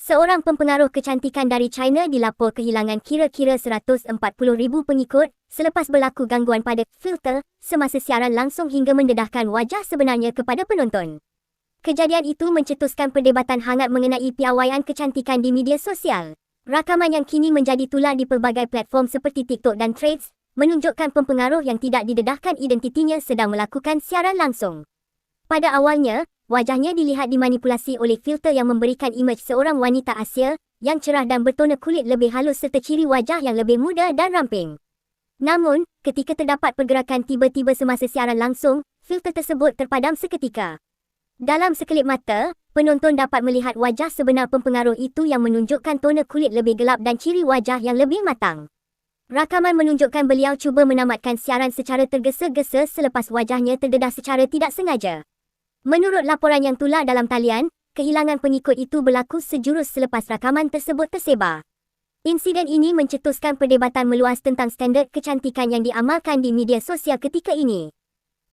Seorang pempengaruh kecantikan dari China dilapor kehilangan kira-kira 140,000 pengikut selepas berlaku gangguan pada filter semasa siaran langsung hingga mendedahkan wajah sebenarnya kepada penonton. Kejadian itu mencetuskan perdebatan hangat mengenai piawaian kecantikan di media sosial. Rakaman yang kini menjadi tular di pelbagai platform seperti TikTok dan Threads menunjukkan pempengaruh yang tidak didedahkan identitinya sedang melakukan siaran langsung. Pada awalnya, wajahnya dilihat dimanipulasi oleh filter yang memberikan imej seorang wanita Asia yang cerah dan bertona kulit lebih halus serta ciri wajah yang lebih muda dan ramping. Namun, ketika terdapat pergerakan tiba-tiba semasa siaran langsung, filter tersebut terpadam seketika. Dalam sekelip mata, penonton dapat melihat wajah sebenar pempengaruh itu yang menunjukkan tona kulit lebih gelap dan ciri wajah yang lebih matang. Rakaman menunjukkan beliau cuba menamatkan siaran secara tergesa-gesa selepas wajahnya terdedah secara tidak sengaja. Menurut laporan yang tular dalam talian, kehilangan pengikut itu berlaku sejurus selepas rakaman tersebut tersebar. Insiden ini mencetuskan perdebatan meluas tentang standard kecantikan yang diamalkan di media sosial ketika ini.